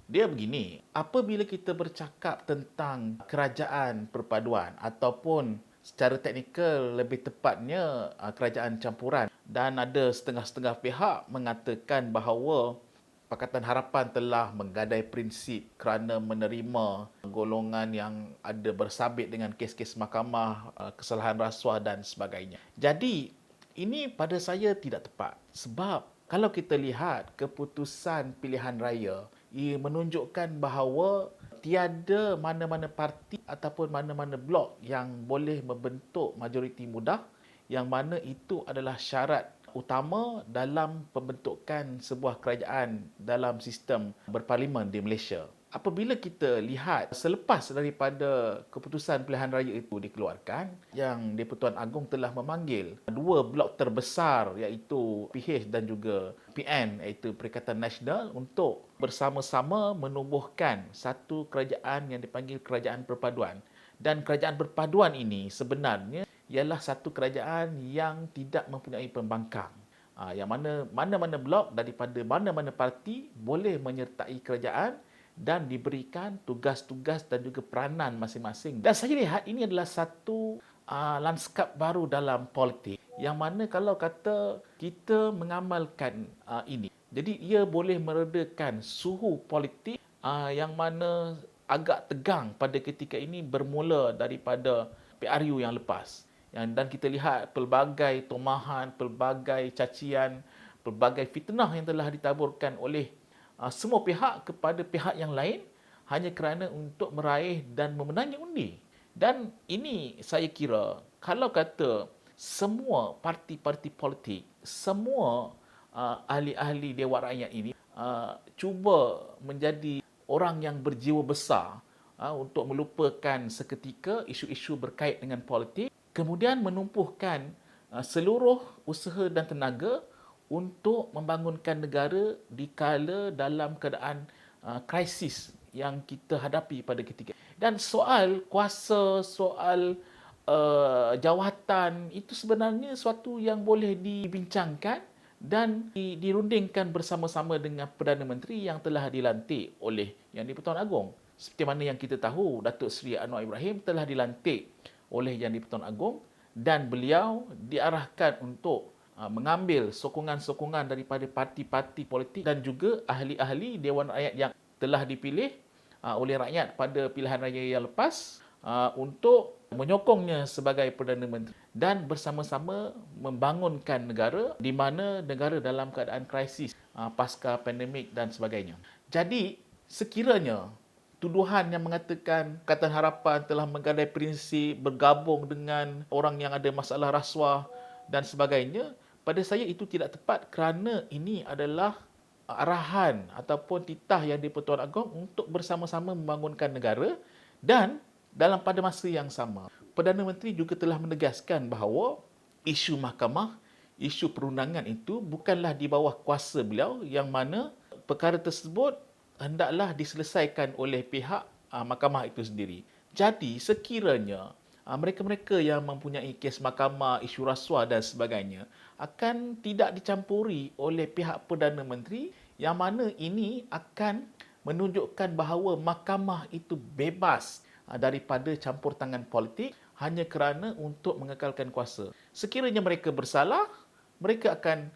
Dia begini, apabila kita bercakap tentang kerajaan perpaduan ataupun secara teknikal lebih tepatnya kerajaan campuran, dan ada setengah-setengah pihak mengatakan bahawa Pakatan Harapan telah menggadai prinsip kerana menerima golongan yang ada bersabit dengan kes-kes mahkamah, kesalahan rasuah dan sebagainya. Jadi, ini pada saya tidak tepat. Sebab kalau kita lihat keputusan pilihan raya, ia menunjukkan bahawa tiada mana-mana parti ataupun mana-mana blok yang boleh membentuk majoriti mudah, yang mana itu adalah syarat utama dalam pembentukan sebuah kerajaan dalam sistem berparlimen di Malaysia. Apabila kita lihat selepas daripada keputusan pilihan raya itu dikeluarkan, yang di-Pertuan Agong telah memanggil dua blok terbesar iaitu PH dan juga PN iaitu Perikatan Nasional untuk bersama-sama menubuhkan satu kerajaan yang dipanggil Kerajaan Perpaduan. Dan kerajaan perpaduan ini sebenarnya ialah satu kerajaan yang tidak mempunyai pembangkang. Yang mana-mana blok daripada mana-mana parti boleh menyertai kerajaan dan diberikan tugas-tugas dan juga peranan masing-masing. Dan saya lihat ini adalah satu lanskap baru dalam politik yang mana kalau kata kita mengamalkan ini, jadi ia boleh meredakan suhu politik yang mana agak tegang pada ketika ini bermula daripada PRU yang lepas. Dan kita lihat pelbagai tomahan, pelbagai cacian, pelbagai fitnah yang telah ditaburkan oleh semua pihak kepada pihak yang lain hanya kerana untuk meraih dan memenangi undi. Dan ini saya kira kalau kata semua parti-parti politik, semua ahli-ahli Dewan Rakyat ini cuba menjadi orang yang berjiwa besar untuk melupakan seketika isu-isu berkait dengan politik, kemudian menumpuhkan seluruh usaha dan tenaga untuk membangunkan negara dikala dalam keadaan krisis yang kita hadapi pada ketika. Dan soal kuasa, soal jawatan itu sebenarnya suatu yang boleh dibincangkan dan dirundingkan bersama-sama dengan Perdana Menteri yang telah dilantik oleh Yang di-Pertuan Agong. Seperti mana yang kita tahu, Datuk Seri Anwar Ibrahim telah dilantik oleh Yang di-Pertuan Agong dan beliau diarahkan untuk mengambil sokongan-sokongan daripada parti-parti politik dan juga ahli-ahli Dewan Rakyat yang telah dipilih oleh rakyat pada pilihan raya yang lepas untuk menyokongnya sebagai Perdana Menteri dan bersama-sama membangunkan negara di mana negara dalam keadaan krisis pasca pandemik dan sebagainya. Jadi, sekiranya tuduhan yang mengatakan Pakatan Harapan telah menggadai prinsip bergabung dengan orang yang ada masalah rasuah dan sebagainya, pada saya itu tidak tepat kerana ini adalah arahan ataupun titah yang di-Pertuan Agong untuk bersama-sama membangunkan negara. Dan dalam pada masa yang sama, Perdana Menteri juga telah menegaskan bahawa isu mahkamah, isu perundangan itu bukanlah di bawah kuasa beliau, yang mana perkara tersebut hendaklah diselesaikan oleh pihak mahkamah itu sendiri. Jadi sekiranya mereka-mereka yang mempunyai kes mahkamah, isu rasuah dan sebagainya akan tidak dicampuri oleh pihak Perdana Menteri, yang mana ini akan menunjukkan bahawa mahkamah itu bebas daripada campur tangan politik hanya kerana untuk mengekalkan kuasa. Sekiranya mereka bersalah, mereka akan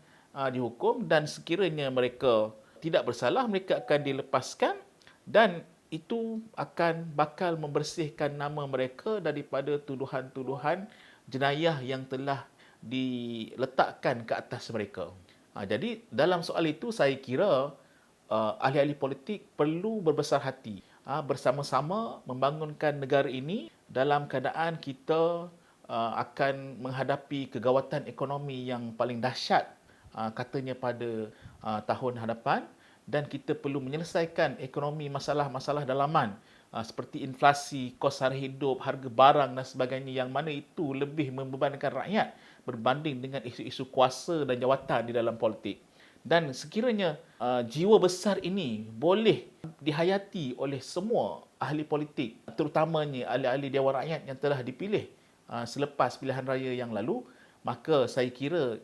dihukum, dan sekiranya mereka tidak bersalah, mereka akan dilepaskan, dan itu akan bakal membersihkan nama mereka daripada tuduhan-tuduhan jenayah yang telah diletakkan ke atas mereka. Jadi dalam soal itu saya kira ahli-ahli politik perlu berbesar hati bersama-sama membangunkan negara ini dalam keadaan kita akan menghadapi kegawatan ekonomi yang paling dahsyat katanya pada tahun hadapan, dan kita perlu menyelesaikan ekonomi masalah-masalah dalaman seperti inflasi, kos sara hidup, harga barang dan sebagainya, yang mana itu lebih membebankan rakyat berbanding dengan isu-isu kuasa dan jawatan di dalam politik. Dan sekiranya jiwa besar ini boleh dihayati oleh semua ahli politik, terutamanya ahli-ahli Dewan Rakyat yang telah dipilih selepas pilihan raya yang lalu, maka saya kira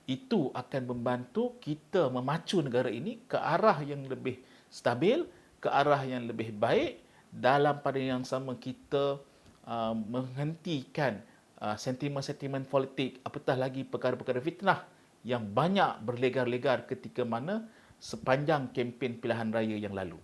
itu akan membantu kita memacu negara ini ke arah yang lebih stabil ke arah yang lebih baik. Dalam pada yang sama kita menghentikan sentimen-sentimen politik, apatah lagi perkara-perkara fitnah yang banyak berlegar-legar ketika mana sepanjang kempen pilihan raya yang lalu.